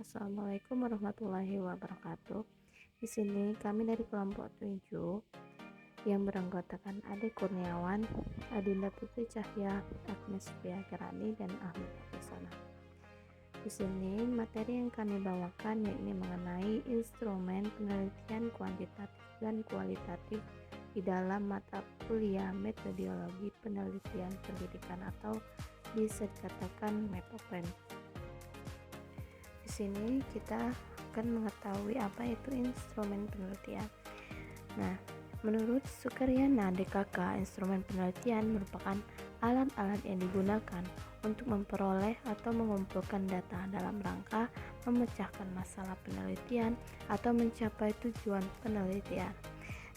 Assalamualaikum warahmatullahi wabarakatuh. Di sini kami dari kelompok 7 yang beranggotakan Ade Kurniawan, Adinda Putri Cahya, Agnes Fiagrani, dan Ahmad Abdesona. Di sini materi yang kami bawakan yakni mengenai instrumen penelitian kuantitatif dan kualitatif di dalam mata kuliah metodologi penelitian pendidikan atau bisa dikatakan MEPOPEN. Di sini kita akan mengetahui apa itu instrumen penelitian. Nah, menurut Sukaryana DKK, instrumen penelitian merupakan alat-alat yang digunakan untuk memperoleh atau mengumpulkan data dalam rangka memecahkan masalah penelitian atau mencapai tujuan penelitian.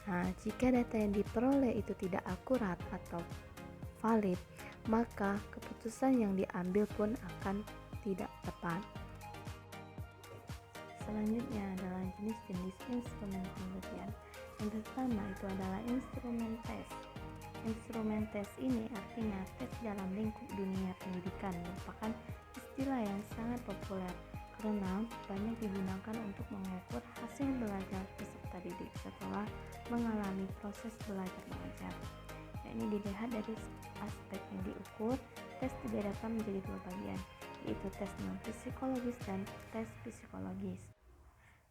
Nah, jika data yang diperoleh itu tidak akurat atau valid, maka keputusan yang diambil pun akan tidak tepat. Selanjutnya adalah jenis-jenis instrumen penelitian. Yang pertama itu adalah instrumen tes. Instrumen tes ini artinya tes dalam lingkup dunia pendidikan merupakan istilah yang sangat populer karena banyak digunakan untuk mengukur hasil belajar peserta didik setelah mengalami proses belajar mengajar. Yakni dilihat dari aspek yang diukur, tes dibedakan menjadi dua bagian, yaitu tes non-psikologis dan tes psikologis.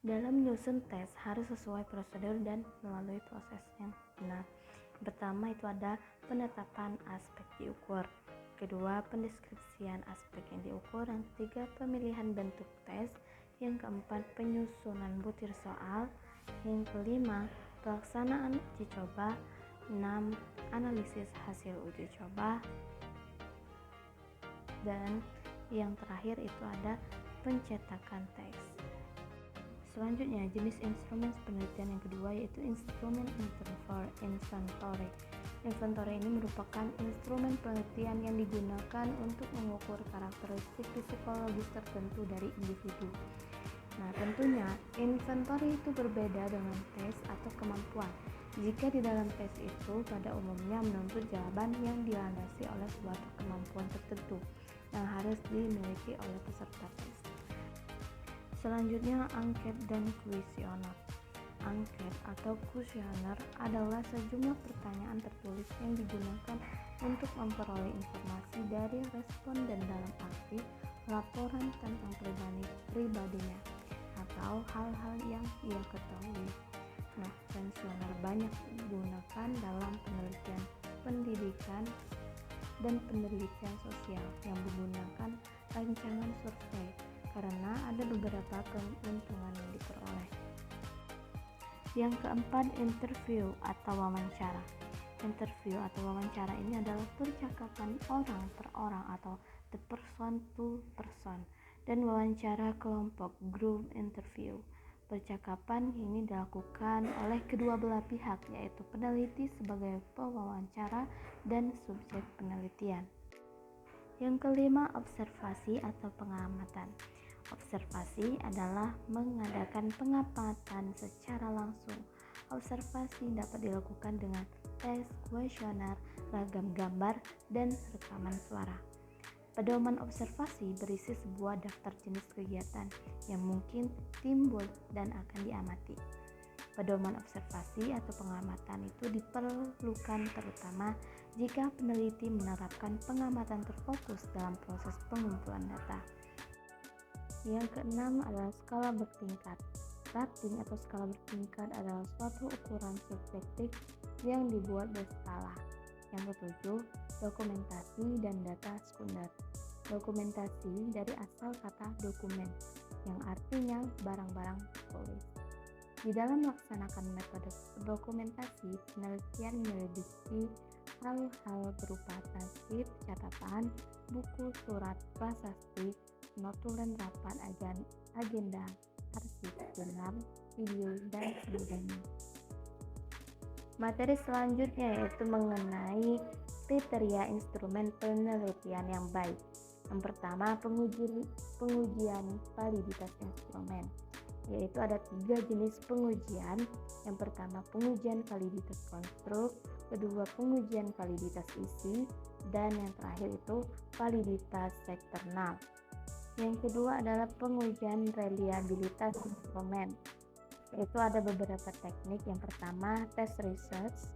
Dalam menyusun tes harus sesuai prosedur dan melalui proses yang benar. Yang pertama itu ada penetapan aspek diukur. Kedua, pendeskripsian aspek yang diukur. Yang ketiga, pemilihan bentuk tes. Yang keempat, penyusunan butir soal. Yang kelima, pelaksanaan uji coba. 6. Analisis hasil uji coba. Dan yang terakhir itu ada pencetakan teks. Selanjutnya, jenis instrumen penelitian yang kedua yaitu instrumen inventory. Inventory ini merupakan instrumen penelitian yang digunakan untuk mengukur karakteristik psikologis tertentu dari individu. Nah, tentunya inventory itu berbeda dengan tes atau kemampuan. Jika di dalam tes itu pada umumnya menuntut jawaban yang dilandasi oleh suatu kemampuan tertentu yang harus dimiliki oleh peserta tes. Selanjutnya, angket dan kuesioner. Angket atau kuesioner adalah sejumlah pertanyaan tertulis yang digunakan untuk memperoleh informasi dari responden dalam arti laporan tentang pribadinya atau hal-hal yang ia ketahui. Nah, kuesioner banyak digunakan dalam penelitian pendidikan dan penelitian sosial yang menggunakan rancangan survei karena ada beberapa keuntungan yang diperoleh. Yang keempat, interview atau wawancara. Interview atau wawancara ini adalah percakapan orang per orang atau the person to person, dan wawancara kelompok group interview. Percakapan ini dilakukan oleh kedua belah pihak, yaitu peneliti sebagai pewawancara dan subjek penelitian. Yang kelima, observasi atau pengamatan. Observasi adalah mengadakan pengamatan secara langsung. Observasi dapat dilakukan dengan tes, kuesioner, ragam gambar, dan rekaman suara. Pedoman observasi berisi sebuah daftar jenis kegiatan yang mungkin timbul dan akan diamati. Pedoman observasi atau pengamatan itu diperlukan terutama jika peneliti menerapkan pengamatan terfokus dalam proses pengumpulan data. Yang keenam adalah skala bertingkat. Rating atau skala bertingkat adalah suatu ukuran subjektif yang dibuat berskala. Yang ketujuh, dokumentasi dan data sekunder. Dokumentasi dari asal kata dokumen, yang artinya barang-barang tulis. Di dalam melaksanakan metode dokumentasi, penelitian menyelidiki hal-hal berupa transkrip, catatan, buku, surat, prasasti, notulen rapat, agenda, arsip, jurnal, video, dan sebagainya. Materi selanjutnya yaitu mengenai kriteria instrumen penelitian yang baik. Yang pertama, pengujian validitas instrumen, yaitu ada 3 jenis pengujian. Yang pertama, pengujian validitas konstruk, kedua pengujian validitas isi, dan yang terakhir itu validitas eksternal. Yang kedua adalah pengujian reliabilitas instrumen. Itu ada beberapa teknik. Yang pertama tes research,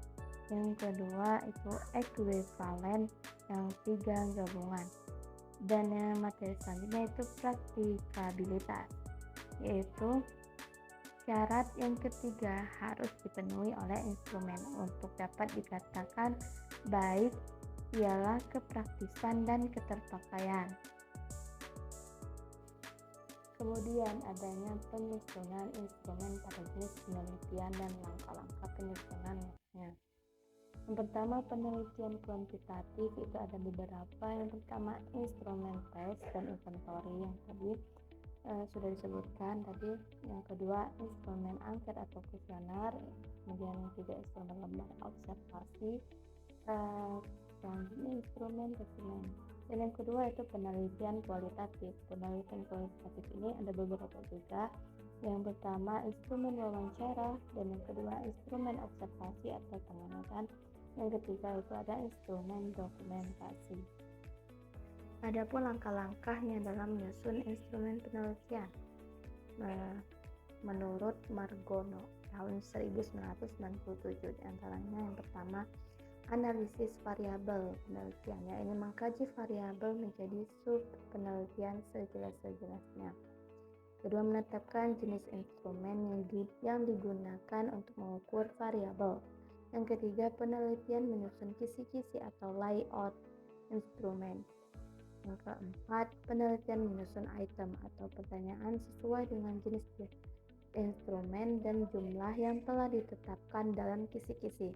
yang kedua itu equivalent, yang tiga gabungan, dan yang materi selanjutnya itu praktikabilitas, yaitu syarat yang ketiga harus dipenuhi oleh instrumen untuk dapat dikatakan baik, ialah kepraktisan dan keterpakaian. Kemudian adanya penyusunan instrumen pada jenis penelitian dan langkah-langkah penyusunannya. Yang pertama penelitian kuantitatif, itu ada beberapa. Yang pertama instrumen tes dan inventory yang tadi sudah disebutkan tadi. Yang kedua instrumen angket atau kuesioner, kemudian yang ketiga instrumen lembar observasi, selanjutnya instrumen dokumen. Dan yang kedua itu penelitian kualitatif. Penelitian kualitatif ini ada beberapa juga. Yang pertama instrumen wawancara, dan yang kedua instrumen observasi atau pengamatan. Yang ketiga itu ada instrumen dokumentasi. Adapun langkah-langkahnya dalam menyusun instrumen penelitian menurut Margono tahun 1997, antaranya yang pertama analisis variabel penelitiannya, ini mengkaji variabel menjadi sub penelitian sejelas-jelasnya. Kedua, menetapkan jenis instrumen yang digunakan untuk mengukur variabel. Yang ketiga, penelitian menyusun kisi-kisi atau layout instrumen. Yang keempat, penelitian menyusun item atau pertanyaan sesuai dengan jenis instrumen dan jumlah yang telah ditetapkan dalam kisi-kisi.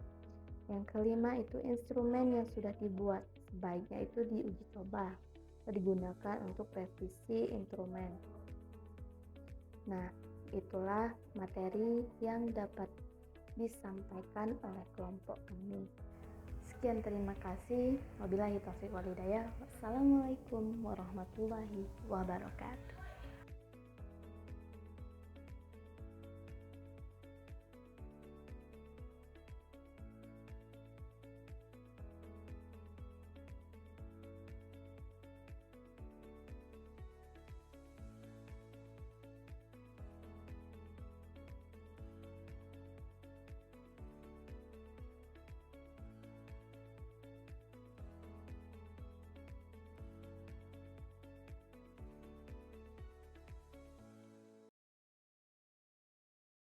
Yang kelima itu instrumen yang sudah dibuat, sebaiknya itu diuji coba atau digunakan untuk revisi instrumen. Nah, itulah materi yang dapat disampaikan oleh kelompok kami. Sekian, terima kasih. Wabillahi taufiq wal hidayah. Wassalamualaikum warahmatullahi wabarakatuh.